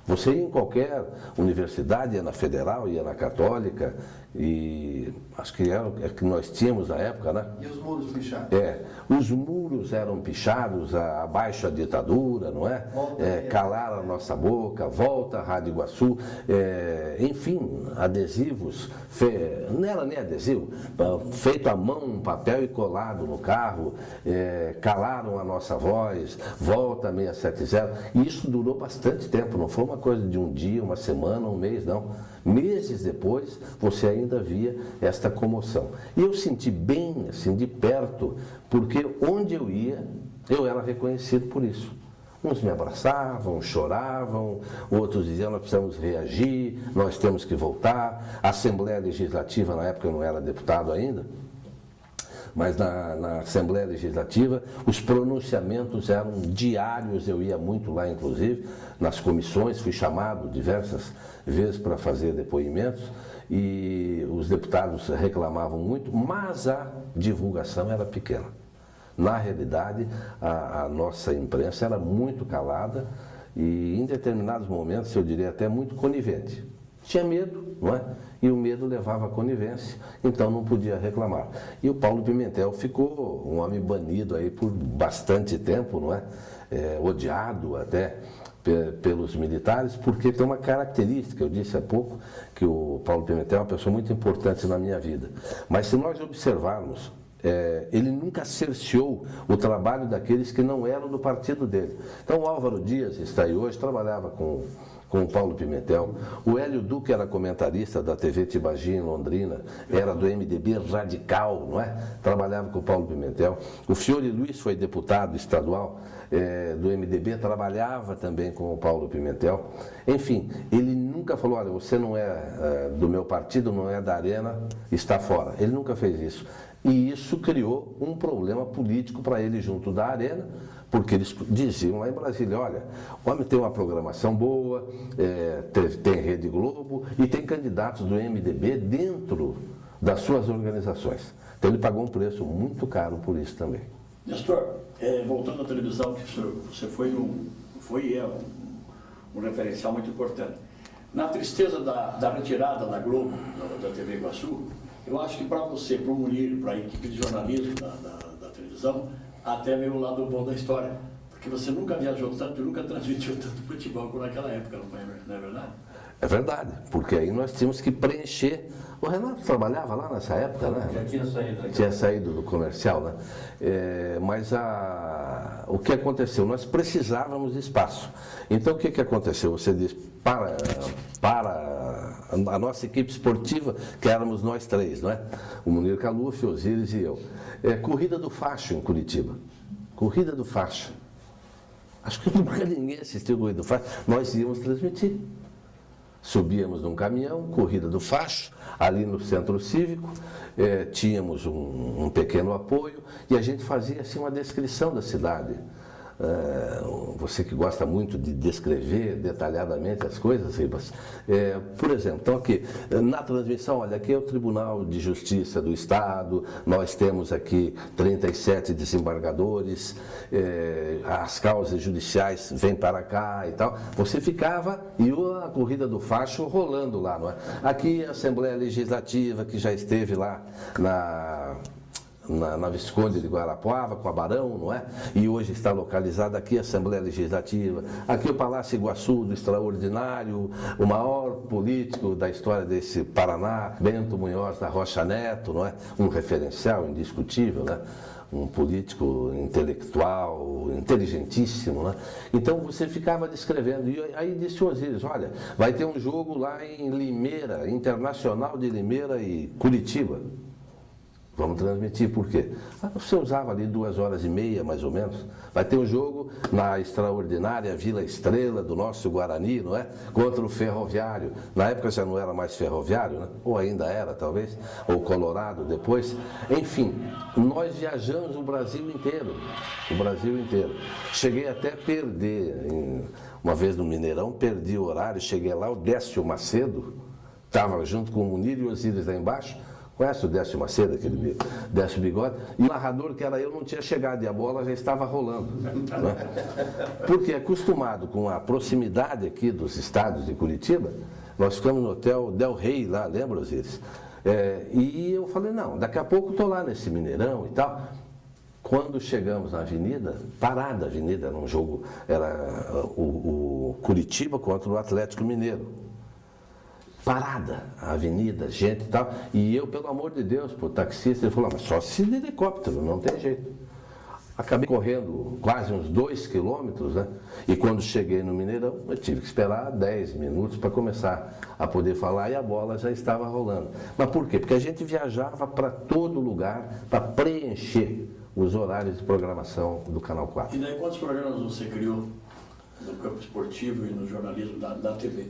Você ia em qualquer universidade, ia na Federal, ia na Católica, e acho que era o que nós tínhamos na época, né? E os muros pichados? Os muros eram pichados, abaixo a ditadura, não é? Calar a nossa boca, volta a Rádio Iguaçu, enfim, adesivos, não era nem adesivo, feito à mão, um papel e colado no carro, calaram a nossa voz, volta 670, e isso durou bastante tempo, não foi uma coisa de um dia, uma semana, um mês, não. Meses depois, você ainda via esta comoção. E eu senti bem, assim, de perto, porque onde eu ia, eu era reconhecido por isso. Uns me abraçavam, choravam, outros diziam, nós precisamos reagir, nós temos que voltar. A Assembleia Legislativa, na época eu não era deputado ainda, mas na Assembleia Legislativa os pronunciamentos eram diários, eu ia muito lá, inclusive, nas comissões, fui chamado diversas vezes para fazer depoimentos e os deputados reclamavam muito, mas a divulgação era pequena. Na realidade, a nossa imprensa era muito calada e em determinados momentos, eu diria até muito conivente. Tinha medo, não é? E o medo levava à conivência, então não podia reclamar. E o Paulo Pimentel ficou um homem banido aí por bastante tempo, não é? Odiado até pelos militares, porque tem uma característica, eu disse há pouco, que o Paulo Pimentel é uma pessoa muito importante na minha vida. Mas se nós observarmos, ele nunca cerceou o trabalho daqueles que não eram do partido dele. Então o Álvaro Dias está aí hoje, trabalhava com o Paulo Pimentel. O Hélio Duque era comentarista da TV Tibagi em Londrina, era do MDB radical, não é? Trabalhava com o Paulo Pimentel. O Fiore Luiz foi deputado estadual do MDB, trabalhava também com o Paulo Pimentel. Enfim, ele nunca falou, olha, você não é do meu partido, não é da Arena, está fora. Ele nunca fez isso. E isso criou um problema político para ele junto da Arena, porque eles diziam lá em Brasília, olha, o homem tem uma programação boa, tem Rede Globo e tem candidatos do MDB dentro das suas organizações. Então ele pagou um preço muito caro por isso também. Nestor, voltando à televisão, que você foi um referencial muito importante. Na tristeza da retirada da Globo, da TV Iguaçu, eu acho que para você, para o Munir, para a equipe de jornalismo da televisão, até veio o lado bom da história. Porque você nunca viajou tanto e nunca transmitiu tanto futebol como naquela época, não é verdade? É verdade, porque aí nós tínhamos que preencher. O Renato trabalhava lá nessa época, né? Já tinha saído. Tinha saído do comercial, né? Mas o que aconteceu? Nós precisávamos de espaço. Então o que aconteceu? Você diz, para a nossa equipe esportiva, que éramos nós três, não é? O Munir Caluf, Osíris e eu. Corrida do Facho em Curitiba. Corrida do Facho. Acho que nunca ninguém assistiu a Corrida do Facho. Nós íamos transmitir. Subíamos num caminhão, Corrida do Facho, ali no Centro Cívico, tínhamos um pequeno apoio e a gente fazia assim uma descrição da cidade. Você que gosta muito de descrever detalhadamente as coisas, Ribas. Por exemplo, então aqui, na transmissão, olha, aqui é o Tribunal de Justiça do Estado, nós temos aqui 37 desembargadores, as causas judiciais vêm para cá e tal. Você ficava e a Corrida do Facho rolando lá, não é? Aqui a Assembleia Legislativa, que já esteve lá na Visconde de Guarapuava, com a Barão, não é? E hoje está localizada aqui a Assembleia Legislativa, aqui o Palácio Iguaçu do Extraordinário, o maior político da história desse Paraná, Bento Munhoz da Rocha Neto, não é? Um referencial indiscutível, né? Um político intelectual, inteligentíssimo, né? Então você ficava descrevendo, e aí disse o Osíris, olha, vai ter um jogo lá em Limeira, Internacional de Limeira e Curitiba. Vamos transmitir, por quê? Você usava ali 2h30, mais ou menos. Vai ter um jogo na extraordinária Vila Estrela do nosso Guarani, não é? Contra o Ferroviário. Na época já não era mais Ferroviário, né? Ou ainda era, talvez, ou Colorado depois. Enfim, nós viajamos o Brasil inteiro. O Brasil inteiro. Cheguei até a perder, uma vez no Mineirão, perdi o horário, cheguei lá, o Décio Macedo estava junto com o Munir e o Osíris lá embaixo. Conhece o Décio Macedo, aquele Décio Bigode? E o narrador, que era eu, não tinha chegado e a bola já estava rolando. Né? Porque acostumado com a proximidade aqui dos estádios de Curitiba, nós ficamos no hotel Del Rey lá, lembra, Osíris? E eu falei, não, daqui a pouco estou lá nesse Mineirão e tal. Quando chegamos na avenida, parada a avenida, era um jogo, era o Curitiba contra o Atlético Mineiro. Parada, a avenida, gente e tal. E eu, pelo amor de Deus, pro taxista, ele falou, mas só se de helicóptero, não tem jeito. Acabei correndo quase uns 2 quilômetros, né? E quando cheguei no Mineirão, eu tive que esperar 10 minutos para começar a poder falar e a bola já estava rolando. Mas por quê? Porque a gente viajava para todo lugar para preencher os horários de programação do Canal 4. E daí quantos programas você criou no campo esportivo e no jornalismo da TV?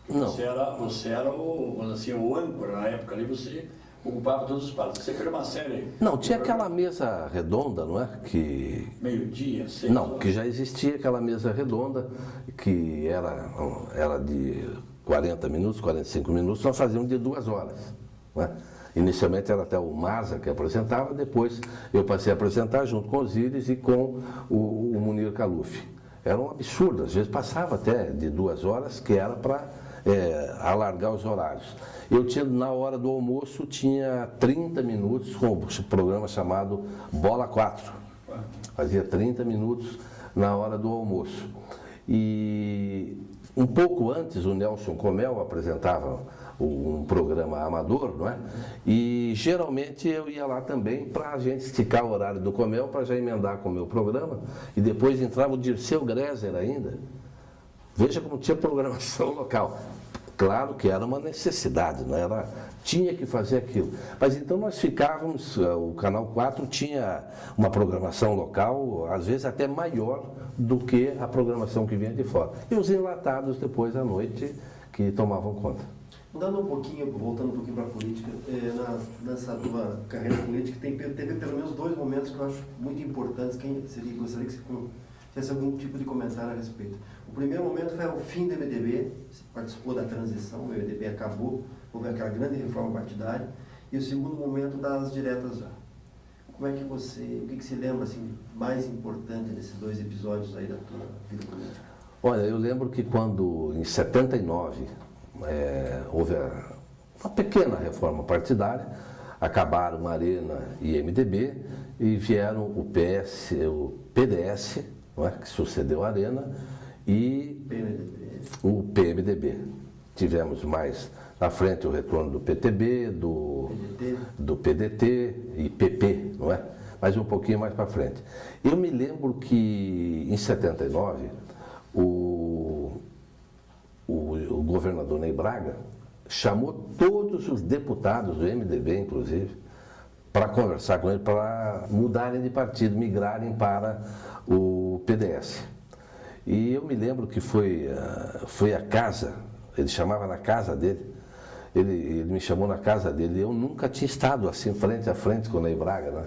Não. Você era o âncora na época ali, você ocupava todos os espaços. Você criou uma série. Não, tinha aquela mesa redonda, não é? Que... Meio-dia, 6 Não, horas. que já existia aquela mesa redonda, que era de 40 minutos, 45 minutos, nós fazíamos de 2 horas. Não é? Inicialmente era até o Maza que apresentava, depois eu passei a apresentar junto com o Osíris e com o Munir Caluf. Era um absurdo, às vezes passava até de 2 horas, que era para alargar os horários. Eu tinha, na hora do almoço, tinha 30 minutos com o programa chamado Bola 4. Fazia 30 minutos na hora do almoço. E um pouco antes, o Nelson Comel apresentava um programa amador, não é? E geralmente eu ia lá também para a gente esticar o horário do Comel, para já emendar com o meu programa. E depois entrava o Dirceu Greser ainda. Veja como tinha programação local. Claro que era uma necessidade, não era? Tinha que fazer aquilo. Mas então nós ficávamos, o Canal 4 tinha uma programação local, às vezes até maior do que a programação que vinha de fora. E os enlatados depois à noite que tomavam conta. Voltando um pouquinho para a política, nessa tua carreira política, teve pelo menos 2 momentos que eu acho muito importantes, gostaria que você fizesse algum tipo de comentário a respeito. O primeiro momento foi o fim do MDB, você participou da transição, o MDB acabou, houve aquela grande reforma partidária, e o segundo momento das diretas já. Como é que o que se lembra assim, mais importante desses 2 episódios aí da tua vida política? Olha, eu lembro que quando, em 79, houve uma pequena reforma partidária, acabaram Arena e MDB e vieram o PDS, não é, que sucedeu a Arena, e o PMDB. Tivemos mais na frente o retorno do PTB, do PDT e PP, não é? Mas um pouquinho mais para frente. Eu me lembro que em 79 o governador Ney Braga chamou todos os deputados do MDB, inclusive, para conversar com ele, para mudarem de partido, migrarem para o PDS. E eu me lembro que foi a casa, ele chamava na casa dele, ele me chamou na casa dele, eu nunca tinha estado assim, frente a frente com o Ney Braga, né?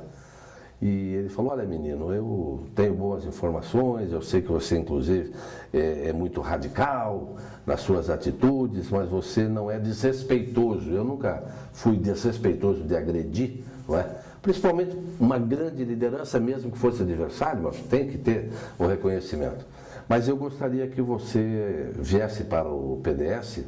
E ele falou, olha menino, eu tenho boas informações, eu sei que você inclusive é muito radical nas suas atitudes, mas você não é desrespeitoso. Eu nunca fui desrespeitoso de agredir, não é? Principalmente uma grande liderança, mesmo que fosse adversário, mas tem que ter o reconhecimento. Mas eu gostaria que você viesse para o PDS,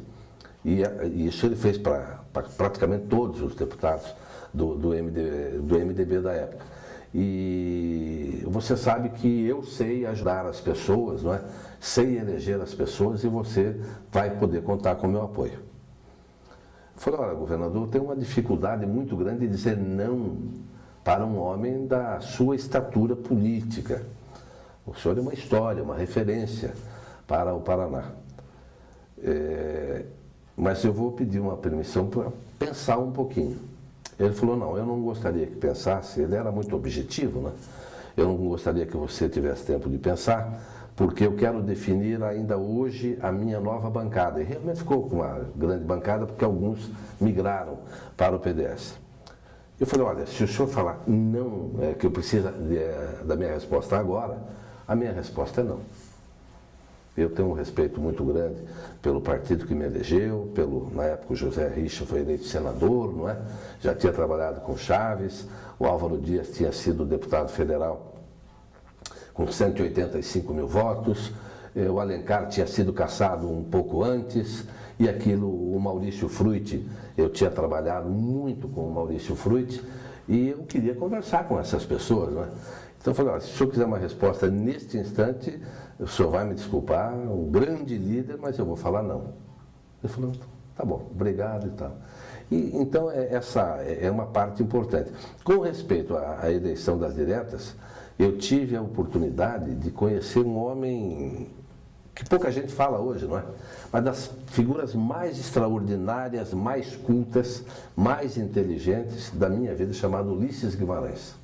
e isso ele fez para praticamente todos os deputados do MDB da época. E você sabe que eu sei ajudar as pessoas, não é? Sei eleger as pessoas e você vai poder contar com o meu apoio. Eu falei, olha, governador, eu tenho uma dificuldade muito grande de dizer não para um homem da sua estatura política. O senhor é uma história, uma referência para o Paraná. Mas eu vou pedir uma permissão para pensar um pouquinho. Ele falou, não, eu não gostaria que pensasse, ele era muito objetivo, né? Eu não gostaria que você tivesse tempo de pensar, porque eu quero definir ainda hoje a minha nova bancada. E realmente ficou com uma grande bancada, porque alguns migraram para o PDS. Eu falei, olha, se o senhor falar não, que eu preciso da minha resposta agora, a minha resposta é não. Eu tenho um respeito muito grande pelo partido que me elegeu, na época o José Richa foi eleito senador, não é? Já tinha trabalhado com Chaves, o Álvaro Dias tinha sido deputado federal com 185 mil votos, o Alencar tinha sido cassado um pouco antes, e o Maurício Fruit, eu tinha trabalhado muito com o Maurício Fruit, e eu queria conversar com essas pessoas, não é? Então eu falei, olha, se o senhor quiser uma resposta neste instante, o senhor vai me desculpar, um grande líder, mas eu vou falar não. Ele falou, tá bom, obrigado e tal. E, então essa é uma parte importante. Com respeito à eleição das diretas, eu tive a oportunidade de conhecer um homem que pouca gente fala hoje, não é? Mas das figuras mais extraordinárias, mais cultas, mais inteligentes da minha vida, chamado Ulisses Guimarães.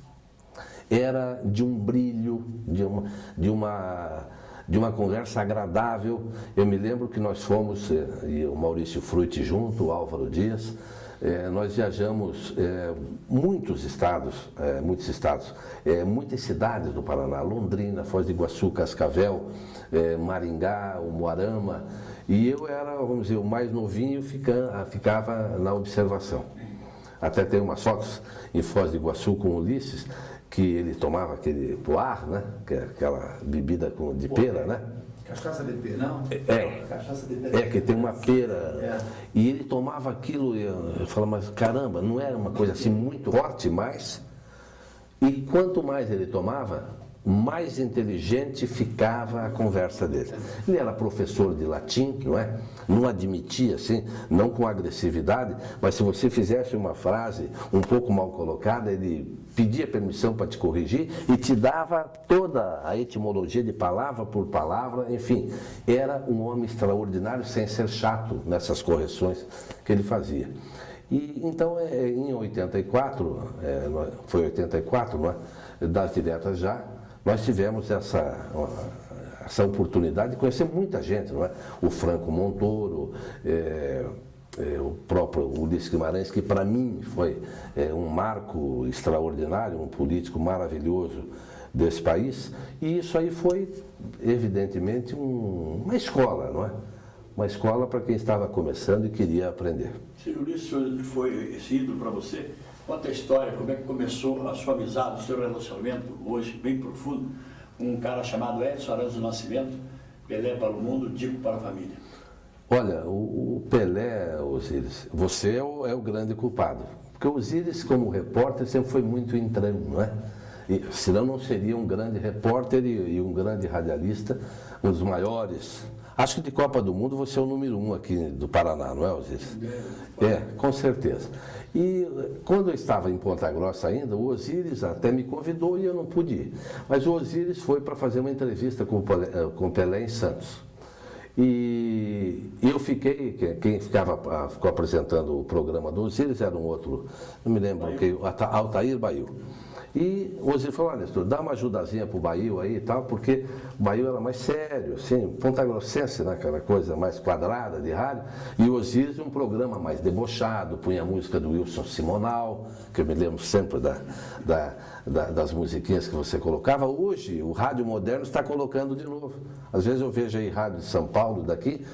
Era de um brilho, de uma conversa agradável. Eu me lembro que nós fomos, e o Maurício Fruit junto, o Álvaro Dias, nós viajamos muitas cidades do Paraná, Londrina, Foz do Iguaçu, Cascavel, Maringá, Umuarama, e eu era, vamos dizer, o mais novinho, ficava na observação. Até tem umas fotos em Foz do Iguaçu com o Ulisses, que ele tomava aquele poar, né? Aquela bebida de pera, né? Cachaça de pera, não? Cachaça de pera. Que tem uma pera. E ele tomava aquilo, eu falava, mas caramba, não era uma coisa assim muito forte, mas... E quanto mais ele tomava, mais inteligente ficava a conversa dele. Ele era professor de latim, não é? Não admitia, assim, não com agressividade, mas se você fizesse uma frase um pouco mal colocada, ele pedia permissão para te corrigir e te dava toda a etimologia de palavra por palavra, enfim, era um homem extraordinário sem ser chato nessas correções que ele fazia. E então, em 84, foi 84, não é? Das diretas já, nós tivemos essa oportunidade de conhecer muita gente, não é? O Franco Montoro, o próprio Ulisses Guimarães, que para mim foi um marco extraordinário, um político maravilhoso desse país, e isso aí foi, evidentemente, uma escola, não é? Uma escola para quem estava começando e queria aprender. Se o Ulisses foi esse ídolo para você, conta a história, como é que começou a sua amizade, o seu relacionamento, hoje bem profundo, com um cara chamado Edson Arantes do Nascimento, Pelé para o mundo, Dico para a família. Olha, o Pelé, Osíris, você é o grande culpado. Porque o Osíris, como repórter, sempre foi muito entrão, não é? E, senão não seria um grande repórter e um grande radialista, um dos maiores. Acho que de Copa do Mundo você é o número 1 aqui do Paraná, não é, Osíris? É, com certeza. E quando eu estava em Ponta Grossa ainda, o Osíris até me convidou e eu não pude ir. Mas o Osíris foi para fazer uma entrevista com o Pelé em Santos. E eu fiquei, quem ficou apresentando o programa do Osíris era um outro, não me lembro, Altair Bail. E o Osíris falou, olha, Nestor, dá uma ajudazinha pro Bail aí e tal, porque o Bail era mais sério, assim, pontagrossense, né, aquela coisa mais quadrada de rádio, e o Osíris um programa mais debochado, punha a música do Wilson Simonal, que eu me lembro sempre das musiquinhas que você colocava. Hoje, o rádio moderno está colocando de novo. Às vezes eu vejo aí rádio de São Paulo daqui,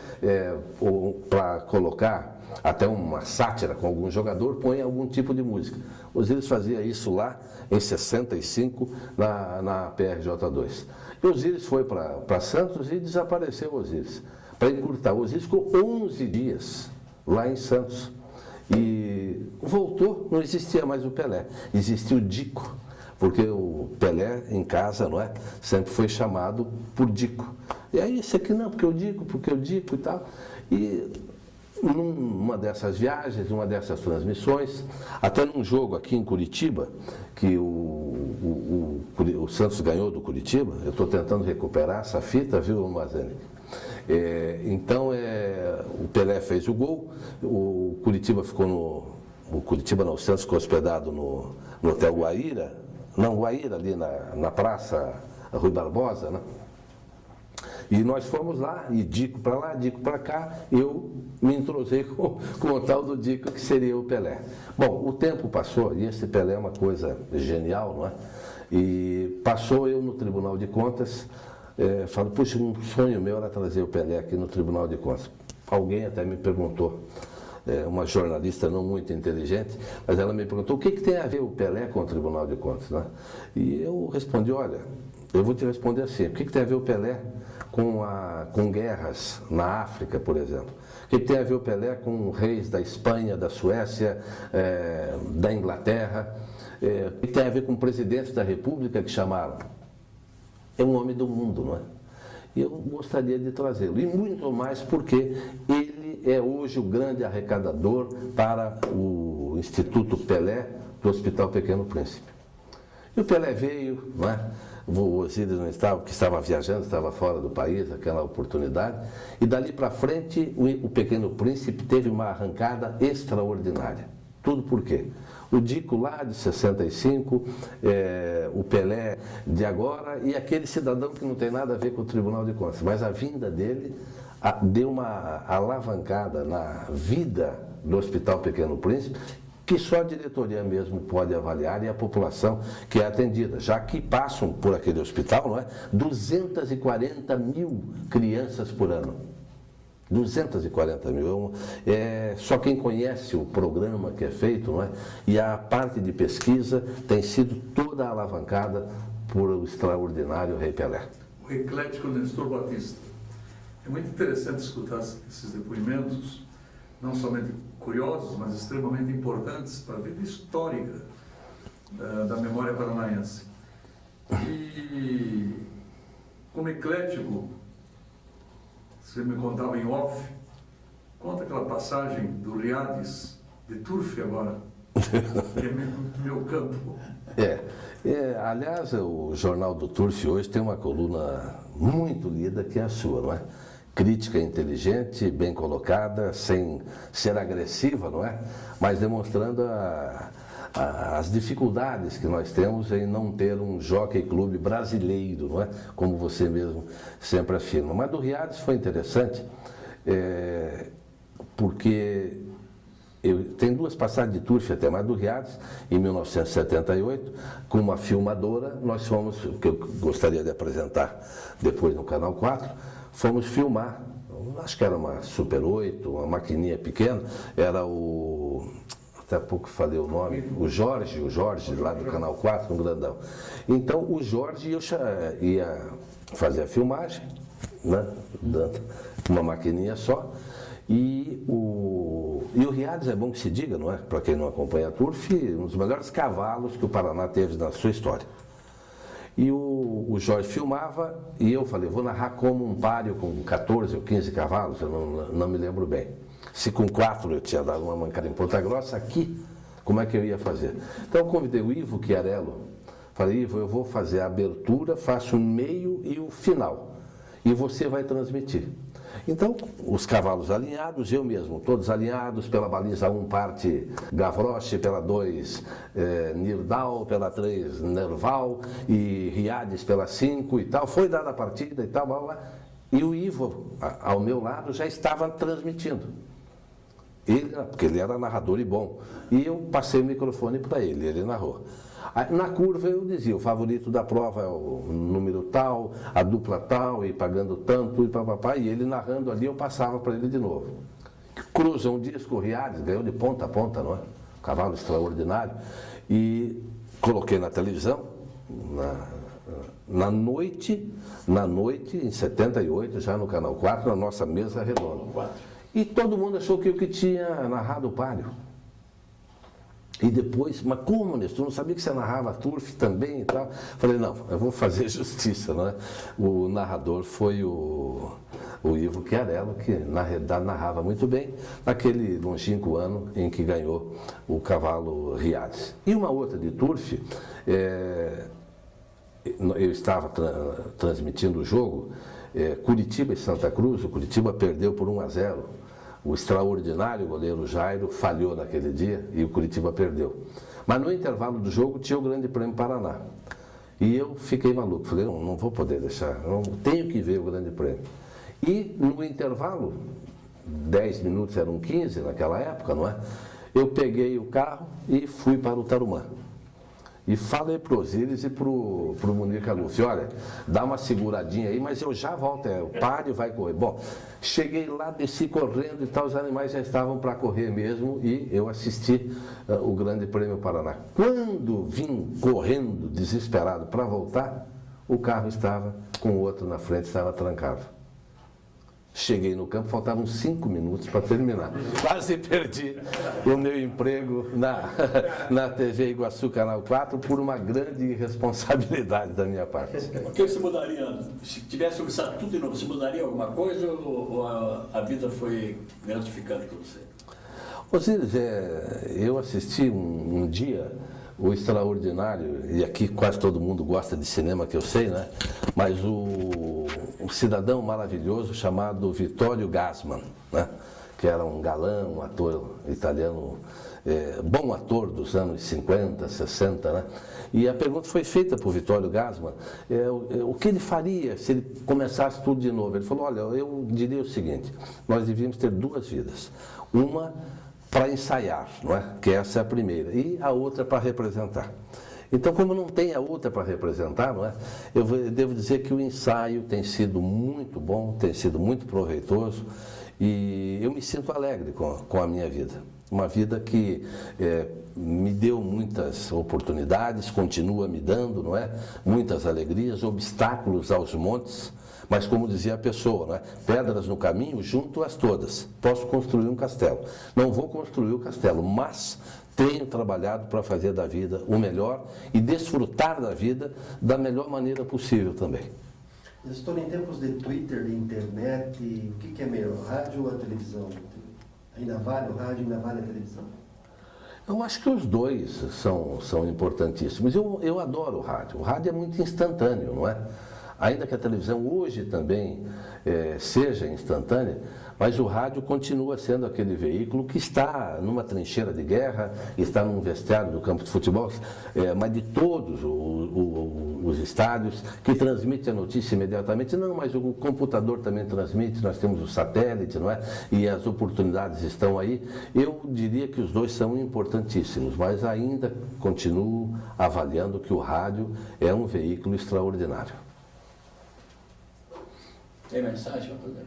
para colocar até uma sátira com algum jogador, põe algum tipo de música. O Osíris fazia isso lá em 65 na PRJ2. E o Osíris foi para Santos e desapareceu o Osíris. Para encurtar, o Osíris ficou 11 dias lá em Santos. E voltou, não existia mais o Pelé, existia o Dico. Porque o Pelé em casa, não é? Sempre foi chamado por Dico. E aí esse aqui não, porque eu digo e tal. E numa dessas viagens, numa dessas transmissões, até num jogo aqui em Curitiba, que o Santos ganhou do Curitiba, eu estou tentando recuperar essa fita, viu, Mazani? O Pelé fez o gol, o Curitiba ficou o Santos ficou hospedado no Hotel Guaíra, ali na Praça Rui Barbosa, né? E nós fomos lá, e Dico para lá, Dico para cá, eu me entrosei com o tal do Dico, que seria o Pelé. Bom, o tempo passou, e esse Pelé é uma coisa genial, não é? E passou eu no Tribunal de Contas, falo, puxa, um sonho meu era trazer o Pelé aqui no Tribunal de Contas. Alguém até me perguntou, uma jornalista não muito inteligente, mas ela me perguntou, o que tem a ver o Pelé com o Tribunal de Contas, né? E eu respondi, olha, eu vou te responder assim, o que tem a ver o Pelé com guerras na África, por exemplo? O que tem a ver o Pelé com reis da Espanha, da Suécia, da Inglaterra? O que tem a ver com presidentes da República que chamaram? É um homem do mundo, não é? E eu gostaria de trazê-lo. E muito mais porque ele é hoje o grande arrecadador para o Instituto Pelé do Hospital Pequeno Príncipe. E o Pelé veio, não é? O Osíris não estava, que estava viajando, estava fora do país, aquela oportunidade. E dali para frente, o Pequeno Príncipe teve uma arrancada extraordinária. Tudo por quê? O Dico lá de 65, o Pelé de agora e aquele cidadão que não tem nada a ver com o Tribunal de Contas. Mas a vinda dele deu uma alavancada na vida do Hospital Pequeno Príncipe, que só a diretoria mesmo pode avaliar e a população que é atendida, já que passam por aquele hospital, não é? 240 mil crianças por ano. 240 mil. Só quem conhece o programa que é feito, não é? E a parte de pesquisa tem sido toda alavancada por o extraordinário Rei Pelé. O eclético Nestor Batista. É muito interessante escutar esses depoimentos, não somente curiosos, mas extremamente importantes para a vida histórica da memória paranaense. E, como eclético, você me contava em off, conta aquela passagem do Riades, de Turf agora, que é meu campo. Aliás, o Jornal do Turf hoje tem uma coluna muito lida que é a sua, não é? Crítica inteligente, bem colocada, sem ser agressiva, não é? Mas demonstrando as dificuldades que nós temos em não ter um jockey clube brasileiro, não é? Como você mesmo sempre afirma. Mas do Riades foi interessante, porque tem duas passagens de Turf até, mas do Riades, em 1978, com uma filmadora, nós fomos, que eu gostaria de apresentar depois no Canal 4, fomos filmar, acho que era uma Super 8, uma maquininha pequena, era até há pouco falei o nome, o Jorge lá do Canal 4, um grandão. Então o Jorge ia fazer a filmagem, né, uma maquininha só, E o Riades, é bom que se diga, não é? Para quem não acompanha a Turf, um dos melhores cavalos que o Paraná teve na sua história. E o Jorge filmava e eu falei, vou narrar como um páreo com 14 ou 15 cavalos, eu não me lembro bem. Se com 4 eu tinha dado uma mancada em Ponta Grossa, aqui, como é que eu ia fazer? Então eu convidei o Ivo Chiarello, falei, Ivo, eu vou fazer a abertura, faço o meio e o final, e você vai transmitir. Então, os cavalos alinhados, eu mesmo, todos alinhados, pela baliza 1 parte Gavroche, pela 2 Nirdal, pela 3 Nerval e Riades pela 5 e tal. Foi dada a partida e tal, blá, blá. E o Ivo, ao meu lado, já estava transmitindo. Porque ele era narrador e bom. E eu passei o microfone para ele, ele narrou. Na curva eu dizia, o favorito da prova é o número tal, a dupla tal, e pagando tanto, e papapá, e ele narrando ali, eu passava para ele de novo. Cruza um disco, o Riades, ganhou de ponta a ponta, não é? Cavalo extraordinário. E coloquei na televisão, na noite, em 78, já no Canal 4, na nossa mesa redonda. E todo mundo achou que eu que tinha narrado o páreo. E depois, mas como, Nestor? Não sabia que você narrava Turf também e tal? Falei, não, eu vou fazer justiça, não é? O narrador foi o Ivo Chiarello, que na realidade narrava muito bem, naquele longínquo ano em que ganhou o cavalo Riades. E uma outra de Turf, eu estava transmitindo o jogo, Curitiba e Santa Cruz, o Curitiba perdeu por 1-0. O extraordinário goleiro Jairo falhou naquele dia e o Curitiba perdeu. Mas no intervalo do jogo tinha o Grande Prêmio Paraná. E eu fiquei maluco, falei, não vou poder deixar, não tenho que ver o Grande Prêmio. E no intervalo, 10 minutos eram 15 naquela época, não é? Eu peguei o carro e fui para o Tarumã. E falei para o Osíris e para o Munir Caluffi, olha, dá uma seguradinha aí, mas eu já volto, o páreo vai correr. Bom, cheguei lá, desci correndo e tal, os animais já estavam para correr mesmo e eu assisti o Grande Prêmio Paraná. Quando vim correndo, desesperado para voltar, o carro estava com o outro na frente, estava trancado. Cheguei no campo, faltavam 5 minutos para terminar. Quase perdi o meu emprego na TV Iguaçu Canal 4 por uma grande irresponsabilidade da minha parte. O que você mudaria? Se tivesse começado tudo de novo, você mudaria alguma coisa ou a vida foi gratificante para você? Osíris, eu assisti um dia o extraordinário, e aqui quase todo mundo gosta de cinema, que eu sei, né? Mas um cidadão maravilhoso chamado Vittorio Gassman, né? Que era um galã, um ator italiano, bom ator dos anos 50, 60, né? E a pergunta foi feita por Vittorio Gassman, o que ele faria se ele começasse tudo de novo? Ele falou, olha, eu diria o seguinte, nós devíamos ter 2 vidas, uma para ensaiar, não é? Que essa é a primeira, e a outra para representar. Então, como não tem a outra para representar, não é? Eu devo dizer que o ensaio tem sido muito bom, tem sido muito proveitoso, e eu me sinto alegre com a minha vida. Uma vida que me deu muitas oportunidades, continua me dando, não é? Muitas alegrias, obstáculos aos montes, mas como dizia a pessoa, não é? Pedras no caminho, junto-as todas. Posso construir um castelo. Não vou construir o castelo, mas tenho trabalhado para fazer da vida o melhor e desfrutar da vida da melhor maneira possível também. Estou em tempos de Twitter, de internet, o que é melhor, rádio ou a televisão? Ainda vale o rádio, ainda vale a televisão? Eu acho que os dois são importantíssimos. Eu adoro o rádio. O rádio é muito instantâneo, não é? Ainda que a televisão hoje também seja instantânea, mas o rádio continua sendo aquele veículo que está numa trincheira de guerra, está num vestiário do campo de futebol, mas de todos os estádios, que transmite a notícia imediatamente. Não, mas o computador também transmite, nós temos o satélite, não é? E as oportunidades estão aí. Eu diria que os dois são importantíssimos, mas ainda continuo avaliando que o rádio é um veículo extraordinário. Tem mensagem para fazer?